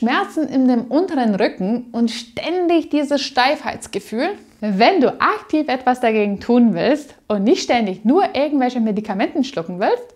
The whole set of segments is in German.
Schmerzen in dem unteren Rücken und ständig dieses Steifheitsgefühl? Wenn du aktiv etwas dagegen tun willst und nicht ständig nur irgendwelche Medikamente schlucken willst,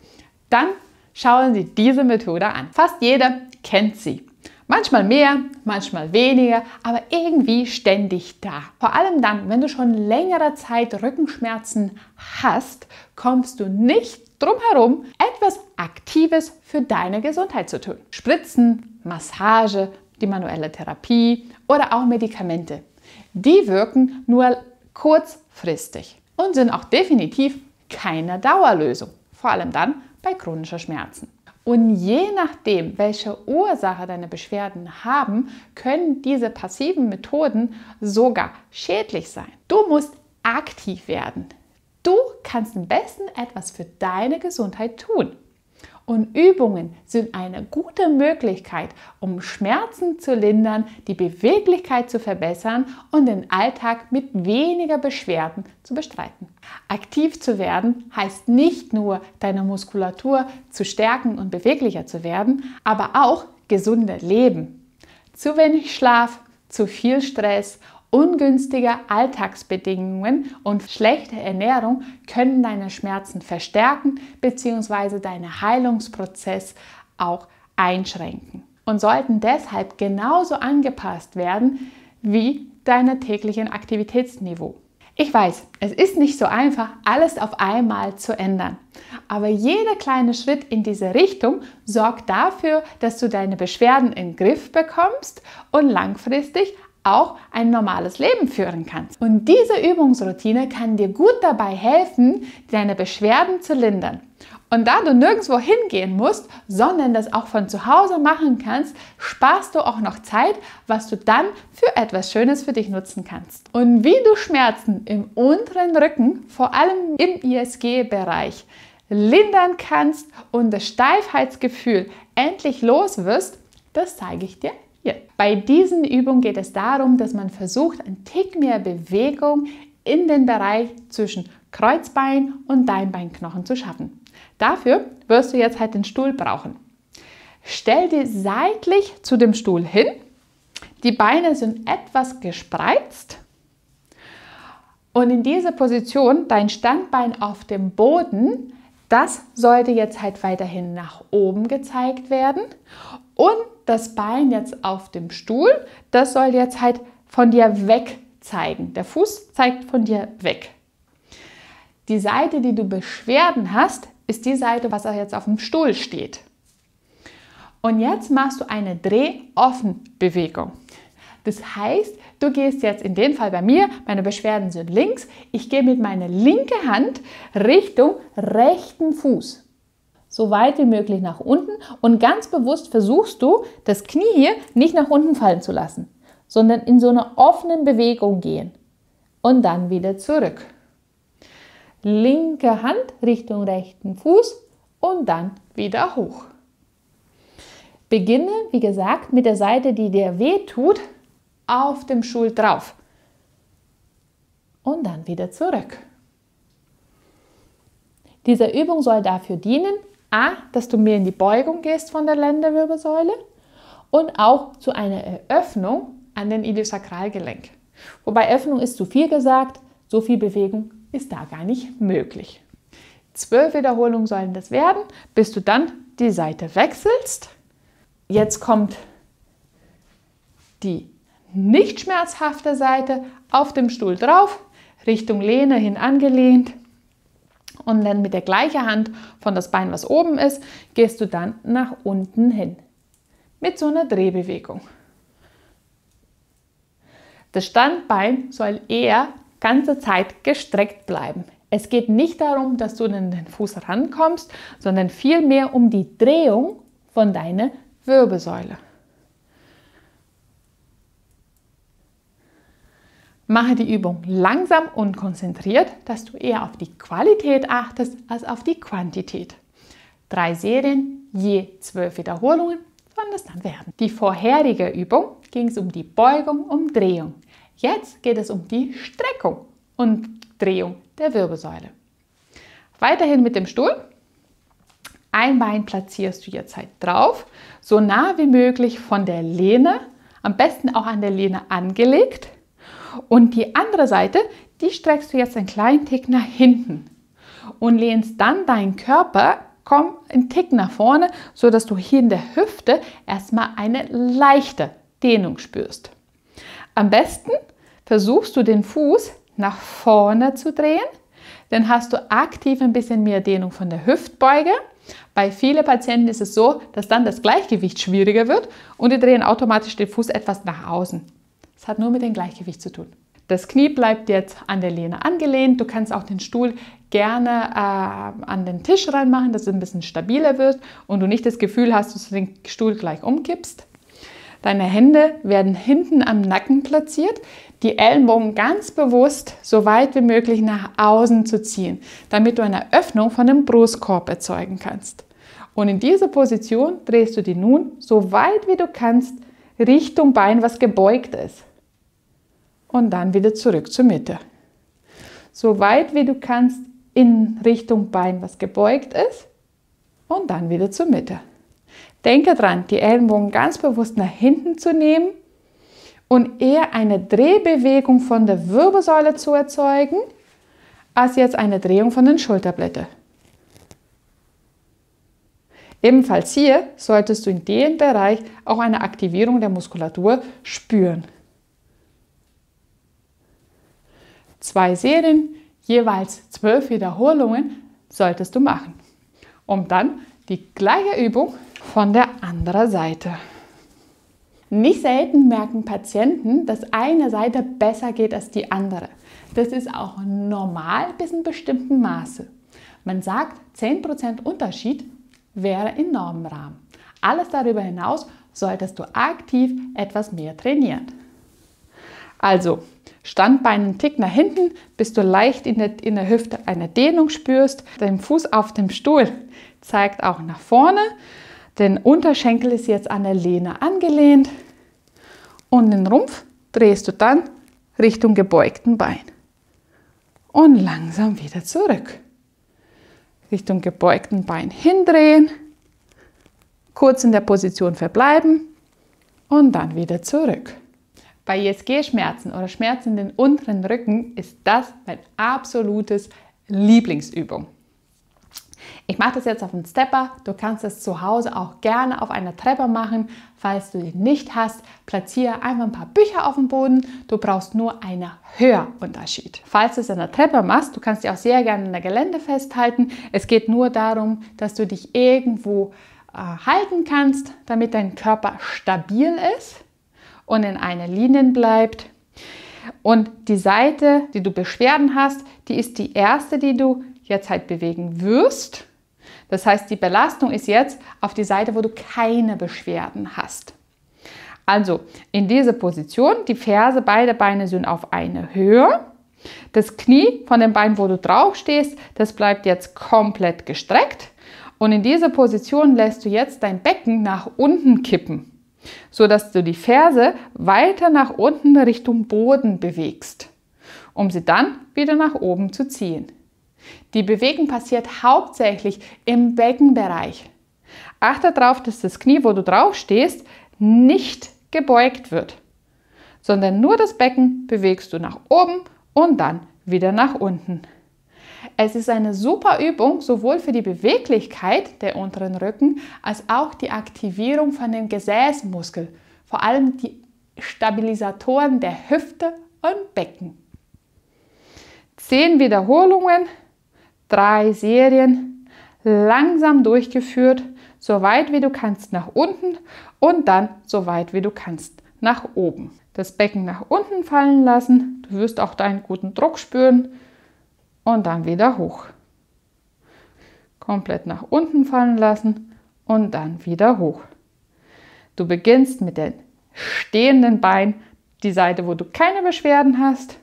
dann schauen Sie diese Methode an. Fast jeder kennt sie. Manchmal mehr, manchmal weniger, aber irgendwie ständig da. Vor allem dann, wenn du schon längere Zeit Rückenschmerzen hast, kommst du nicht drum herum, etwas Aktives für deine Gesundheit zu tun. Spritzen, Massage, die manuelle Therapie oder auch Medikamente. Die wirken nur kurzfristig und sind auch definitiv keine Dauerlösung. Vor allem dann bei chronischen Schmerzen. Und je nachdem, welche Ursache deine Beschwerden haben, können diese passiven Methoden sogar schädlich sein. Du musst aktiv werden. Du kannst am besten etwas für deine Gesundheit tun. Und Übungen sind eine gute Möglichkeit, um Schmerzen zu lindern, die Beweglichkeit zu verbessern und den Alltag mit weniger Beschwerden zu bestreiten. Aktiv zu werden heißt nicht nur, deine Muskulatur zu stärken und beweglicher zu werden, aber auch gesunde Leben. Zu wenig Schlaf, zu viel Stress, ungünstige Alltagsbedingungen und schlechte Ernährung können deine Schmerzen verstärken bzw. deinen Heilungsprozess auch einschränken und sollten deshalb genauso angepasst werden wie dein täglichen Aktivitätsniveau. Ich weiß, es ist nicht so einfach, alles auf einmal zu ändern, aber jeder kleine Schritt in diese Richtung sorgt dafür, dass du deine Beschwerden in den Griff bekommst und langfristig auch ein normales Leben führen kannst. Und diese Übungsroutine kann dir gut dabei helfen, deine Beschwerden zu lindern. Und da du nirgendwo hingehen musst, sondern das auch von zu Hause machen kannst, sparst du auch noch Zeit, was du dann für etwas Schönes für dich nutzen kannst. Und wie du Schmerzen im unteren Rücken, vor allem im ISG-Bereich, lindern kannst und das Steifheitsgefühl endlich los wirst, das zeige ich dir. Bei diesen Übungen geht es darum, dass man versucht, einen Tick mehr Bewegung in den Bereich zwischen Kreuzbein und Beinbeinknochen zu schaffen. Dafür wirst du jetzt halt den Stuhl brauchen. Stell dich seitlich zu dem Stuhl hin. Die Beine sind etwas gespreizt. Und in dieser Position, dein Standbein auf dem Boden, das sollte jetzt halt weiterhin nach oben gezeigt werden. Und das Bein jetzt auf dem Stuhl, das soll jetzt halt von dir weg zeigen. Der Fuß zeigt von dir weg. Die Seite, die du Beschwerden hast, ist die Seite, was jetzt auf dem Stuhl steht. Und jetzt machst du eine Dreh-Offen-Bewegung. Das heißt, du gehst jetzt in dem Fall bei mir, meine Beschwerden sind links, ich gehe mit meiner linken Hand Richtung rechten Fuß. So weit wie möglich nach unten und ganz bewusst versuchst du, das Knie hier nicht nach unten fallen zu lassen, sondern in so einer offenen Bewegung gehen und dann wieder zurück. Linke Hand Richtung rechten Fuß und dann wieder hoch. Beginne, wie gesagt, mit der Seite, die dir weh tut, auf dem Stuhl drauf und dann wieder zurück. Diese Übung soll dafür dienen, dass du mehr in die Beugung gehst von der Lendenwirbelsäule und auch zu einer Eröffnung an den Iliosakralgelenk. Wobei Öffnung ist zu viel gesagt, so viel Bewegung ist da gar nicht möglich. 12 Wiederholungen sollen das werden, bis du dann die Seite wechselst. Jetzt kommt die nicht schmerzhafte Seite auf dem Stuhl drauf, Richtung Lehne hin angelehnt. Und dann mit der gleichen Hand von das Bein, was oben ist, gehst du dann nach unten hin. Mit so einer Drehbewegung. Das Standbein soll eher ganze Zeit gestreckt bleiben. Es geht nicht darum, dass du an den Fuß rankommst, sondern vielmehr um die Drehung von deiner Wirbelsäule. Mache die Übung langsam und konzentriert, dass du eher auf die Qualität achtest als auf die Quantität. 3 Serien, je 12 Wiederholungen sollen es dann werden. Die vorherige Übung ging es um die Beugung und Drehung. Jetzt geht es um die Streckung und Drehung der Wirbelsäule. Weiterhin mit dem Stuhl. ein Bein platzierst du jetzt halt drauf, so nah wie möglich von der Lehne, am besten auch an der Lehne angelegt. Und die andere Seite, die streckst du jetzt einen kleinen Tick nach hinten und lehnst dann deinen Körper einen Tick nach vorne, sodass du hier in der Hüfte erstmal eine leichte Dehnung spürst. Am besten versuchst du den Fuß nach vorne zu drehen, dann hast du aktiv ein bisschen mehr Dehnung von der Hüftbeuge. Bei vielen Patienten ist es so, dass dann das Gleichgewicht schwieriger wird und die drehen automatisch den Fuß etwas nach außen. Das hat nur mit dem Gleichgewicht zu tun. Das Knie bleibt jetzt an der Lehne angelehnt. Du kannst auch den Stuhl gerne an den Tisch reinmachen, dass es ein bisschen stabiler wird und du nicht das Gefühl hast, dass du den Stuhl gleich umkippst. Deine Hände werden hinten am Nacken platziert, die Ellenbogen ganz bewusst so weit wie möglich nach außen zu ziehen, damit du eine Öffnung von dem Brustkorb erzeugen kannst. Und in dieser Position drehst du die nun so weit wie du kannst Richtung Bein, was gebeugt ist. Und dann wieder zurück zur Mitte. So weit wie du kannst in Richtung Bein, was gebeugt ist. Und dann wieder zur Mitte. Denke dran, die Ellenbogen ganz bewusst nach hinten zu nehmen und eher eine Drehbewegung von der Wirbelsäule zu erzeugen, als jetzt eine Drehung von den Schulterblättern. Ebenfalls hier solltest du in dem Bereich auch eine Aktivierung der Muskulatur spüren. 2 Serien, jeweils 12 Wiederholungen solltest du machen. Und dann die gleiche Übung von der anderen Seite. Nicht selten merken Patienten, dass eine Seite besser geht als die andere. Das ist auch normal bis in bestimmten Maße. Man sagt, 10% Unterschied wäre in Normenrahmen. Alles darüber hinaus solltest du aktiv etwas mehr trainieren. Also, Standbein einen Tick nach hinten, bis du leicht in der Hüfte eine Dehnung spürst. Dein Fuß auf dem Stuhl zeigt auch nach vorne. Der Unterschenkel ist jetzt an der Lehne angelehnt. Und den Rumpf drehst du dann Richtung gebeugten Bein. Und langsam wieder zurück. Richtung gebeugten Bein hindrehen. Kurz in der Position verbleiben. Und dann wieder zurück. Bei ISG-Schmerzen oder Schmerzen in den unteren Rücken ist das mein absolutes Lieblingsübung. Ich mache das jetzt auf dem Stepper. Du kannst das zu Hause auch gerne auf einer Treppe machen. Falls du den nicht hast, platziere einfach ein paar Bücher auf dem Boden. Du brauchst nur einen Höherunterschied. Falls du es an der Treppe machst, du kannst dich auch sehr gerne an der Gelände festhalten. Es geht nur darum, dass du dich irgendwo halten kannst, damit dein Körper stabil ist und in einer Linie bleibt. Und die Seite, die du Beschwerden hast, die ist die erste, die du jetzt halt bewegen wirst. Das heißt, die Belastung ist jetzt auf die Seite, wo du keine Beschwerden hast. Also in dieser Position, die Ferse, beide Beine sind auf eine Höhe. Das Knie von dem Bein, wo du drauf stehst, das bleibt jetzt komplett gestreckt. Und in dieser Position lässt du jetzt dein Becken nach unten kippen, sodass du die Ferse weiter nach unten Richtung Boden bewegst, um sie dann wieder nach oben zu ziehen. Die Bewegung passiert hauptsächlich im Beckenbereich. Achte darauf, dass das Knie, wo du drauf stehst, nicht gebeugt wird, sondern nur das Becken bewegst du nach oben und dann wieder nach unten. Es ist eine super Übung, sowohl für die Beweglichkeit der unteren Rücken, als auch die Aktivierung von dem Gesäßmuskel, vor allem die Stabilisatoren der Hüfte und Becken. 10 Wiederholungen, 3 Serien, langsam durchgeführt, so weit wie du kannst nach unten und dann so weit wie du kannst nach oben. Das Becken nach unten fallen lassen, du wirst auch deinen guten Druck spüren. Und dann wieder hoch. Komplett nach unten fallen lassen und dann wieder hoch. Du beginnst mit dem stehenden Bein, die Seite, wo du keine Beschwerden hast,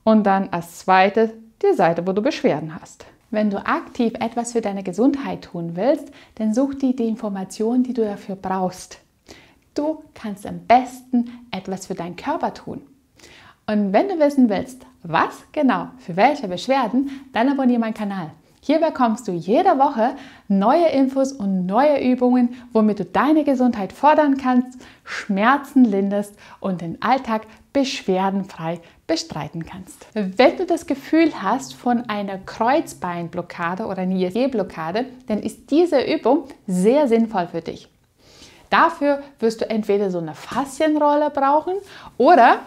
und dann als zweites die Seite, wo du Beschwerden hast. Wenn du aktiv etwas für deine Gesundheit tun willst, dann such dir die Informationen, die du dafür brauchst. Du kannst am besten etwas für deinen Körper tun. Und wenn du wissen willst, was genau, für welche Beschwerden, dann abonniere meinen Kanal. Hier bekommst du jede Woche neue Infos und neue Übungen, womit du deine Gesundheit fördern kannst, Schmerzen linderst und den Alltag beschwerdenfrei bestreiten kannst. Wenn du das Gefühl hast von einer Kreuzbeinblockade oder einer ISG-Blockade, dann ist diese Übung sehr sinnvoll für dich. Dafür wirst du entweder so eine Faszienrolle brauchen oder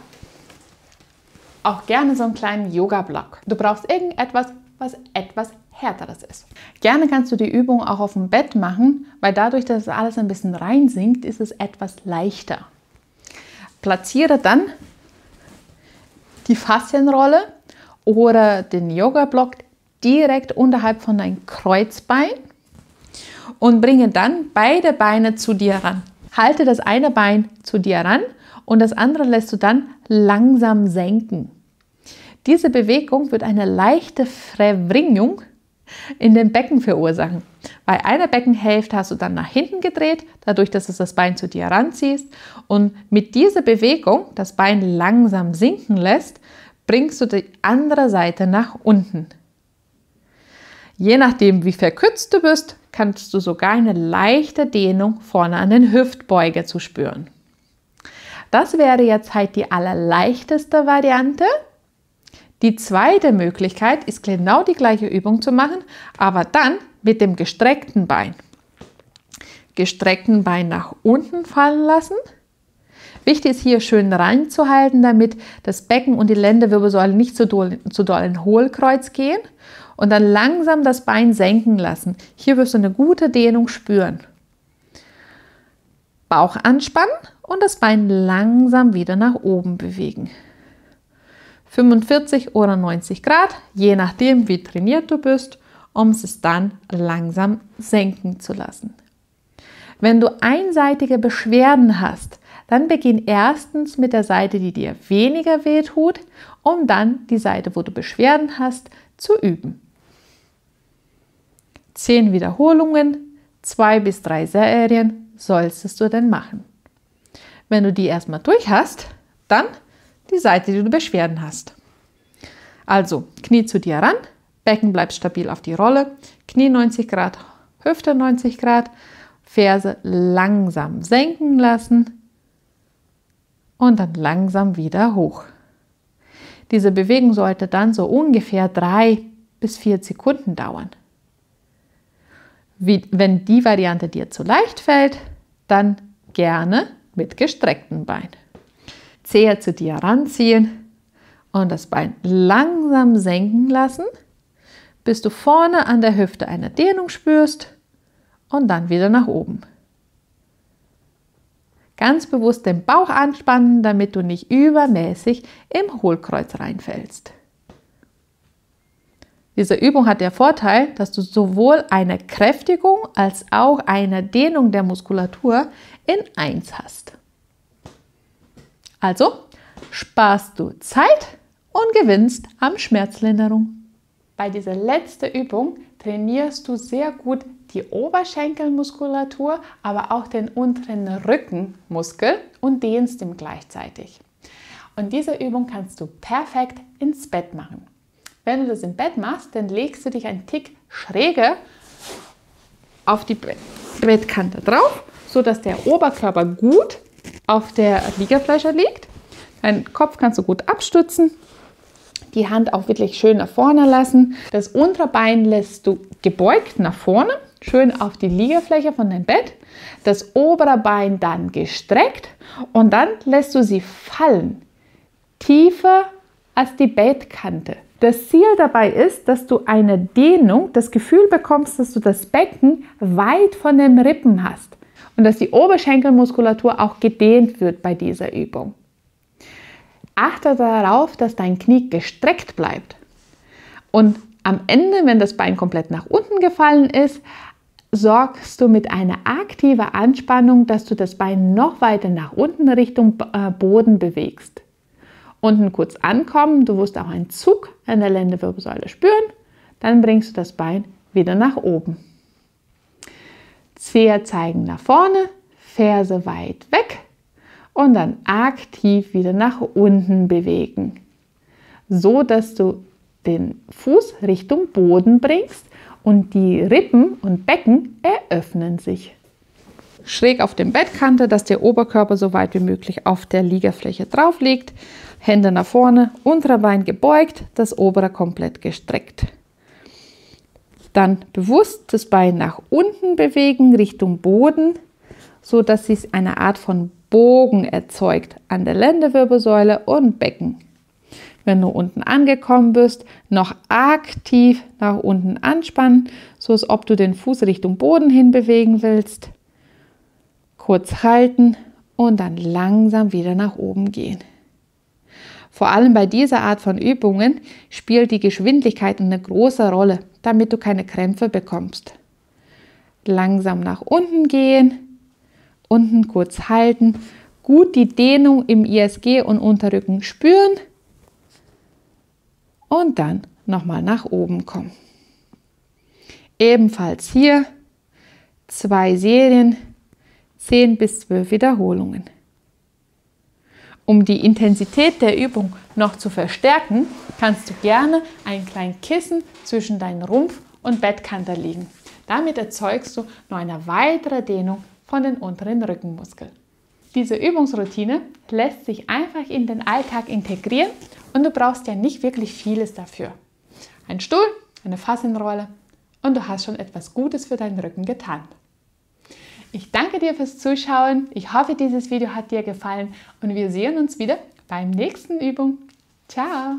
auch gerne so einen kleinen Yoga-Block. Du brauchst irgendetwas, was etwas härteres ist. Gerne kannst du die Übung auch auf dem Bett machen, weil dadurch, dass alles ein bisschen reinsinkt, ist es etwas leichter. Platziere dann die Faszienrolle oder den Yoga-Block direkt unterhalb von deinem Kreuzbein und bringe dann beide Beine zu dir ran. Halte das eine Bein zu dir ran und das andere lässt du dann langsam senken. Diese Bewegung wird eine leichte Verwringung in dem Becken verursachen. Bei einer Beckenhälfte hast du dann nach hinten gedreht, dadurch, dass du das Bein zu dir ranziehst. Und mit dieser Bewegung, das Bein langsam sinken lässt, bringst du die andere Seite nach unten. Je nachdem, wie verkürzt du bist, kannst du sogar eine leichte Dehnung vorne an den Hüftbeuger zu spüren. Das wäre jetzt halt die allerleichteste Variante. Die zweite Möglichkeit ist genau die gleiche Übung zu machen, aber dann mit dem gestreckten Bein. Gestreckten Bein nach unten fallen lassen. Wichtig ist hier schön reinzuhalten, damit das Becken und die Lendenwirbelsäule nicht zu doll in Hohlkreuz gehen und dann langsam das Bein senken lassen. Hier wirst du eine gute Dehnung spüren. Bauch anspannen und das Bein langsam wieder nach oben bewegen. 45 oder 90 Grad, je nachdem wie trainiert du bist, um es dann langsam senken zu lassen. Wenn du einseitige Beschwerden hast, dann beginn erstens mit der Seite, die dir weniger wehtut, um dann die Seite, wo du Beschwerden hast, zu üben. 10 Wiederholungen, 2 bis 3 Serien solltest du denn machen. Wenn du die erstmal durch hast, dann die Seite, die du Beschwerden hast. Also Knie zu dir ran, Becken bleibt stabil auf die Rolle, Knie 90 Grad, Hüfte 90 Grad, Ferse langsam senken lassen und dann langsam wieder hoch. Diese Bewegung sollte dann so ungefähr 3 bis 4 Sekunden dauern. Wenn die Variante dir zu leicht fällt, dann gerne mit gestrecktem Bein. Zehe zu dir ranziehen und das Bein langsam senken lassen, bis du vorne an der Hüfte eine Dehnung spürst und dann wieder nach oben. Ganz bewusst den Bauch anspannen, damit du nicht übermäßig im Hohlkreuz reinfällst. Diese Übung hat den Vorteil, dass du sowohl eine Kräftigung als auch eine Dehnung der Muskulatur in eins hast. Also sparst du Zeit und gewinnst an Schmerzlinderung. Bei dieser letzten Übung trainierst du sehr gut die Oberschenkelmuskulatur, aber auch den unteren Rückenmuskel und dehnst ihn gleichzeitig. Und diese Übung kannst du perfekt ins Bett machen. Wenn du das im Bett machst, dann legst du dich einen Tick schräger auf die Bettkante drauf, sodass der Oberkörper gut auf der Liegefläche liegt. Deinen Kopf kannst du gut abstützen, die Hand auch wirklich schön nach vorne lassen. Das untere Bein lässt du gebeugt nach vorne, schön auf die Liegefläche von deinem Bett. Das obere Bein dann gestreckt und dann lässt du sie fallen, tiefer als die Bettkante. Das Ziel dabei ist, dass du eine Dehnung, das Gefühl bekommst, dass du das Becken weit von den Rippen hast. Und dass die Oberschenkelmuskulatur auch gedehnt wird bei dieser Übung. Achte darauf, dass dein Knie gestreckt bleibt. Und am Ende, wenn das Bein komplett nach unten gefallen ist, sorgst du mit einer aktiven Anspannung, dass du das Bein noch weiter nach unten Richtung Boden bewegst. Unten kurz ankommen, du wirst auch einen Zug an der Lendenwirbelsäule spüren, dann bringst du das Bein wieder nach oben. Zehe zeigen nach vorne, Ferse weit weg und dann aktiv wieder nach unten bewegen, so dass du den Fuß Richtung Boden bringst und die Rippen und Becken eröffnen sich. Schräg auf dem Bettkante, dass der Oberkörper so weit wie möglich auf der Liegefläche drauf liegt. Hände nach vorne, unterer Bein gebeugt, das obere komplett gestreckt. Dann bewusst das Bein nach unten bewegen, Richtung Boden, so dass sich eine Art von Bogen erzeugt an der Lendenwirbelsäule und Becken. Wenn du unten angekommen bist, noch aktiv nach unten anspannen, so als ob du den Fuß Richtung Boden hin bewegen willst. Kurz halten und dann langsam wieder nach oben gehen. Vor allem bei dieser Art von Übungen spielt die Geschwindigkeit eine große Rolle, damit du keine Krämpfe bekommst. Langsam nach unten gehen, unten kurz halten, gut die Dehnung im ISG und Unterrücken spüren und dann nochmal nach oben kommen. Ebenfalls hier 2 Serien, 10 bis 12 Wiederholungen. Um die Intensität der Übung noch zu verstärken, kannst du gerne ein kleines Kissen zwischen deinen Rumpf und Bettkante legen. Damit erzeugst du noch eine weitere Dehnung von den unteren Rückenmuskeln. Diese Übungsroutine lässt sich einfach in den Alltag integrieren und du brauchst ja nicht wirklich vieles dafür. Ein Stuhl, eine Faszienrolle und du hast schon etwas Gutes für deinen Rücken getan. Ich danke dir fürs Zuschauen. Ich hoffe, dieses Video hat dir gefallen und wir sehen uns wieder beim nächsten Übung. Ciao!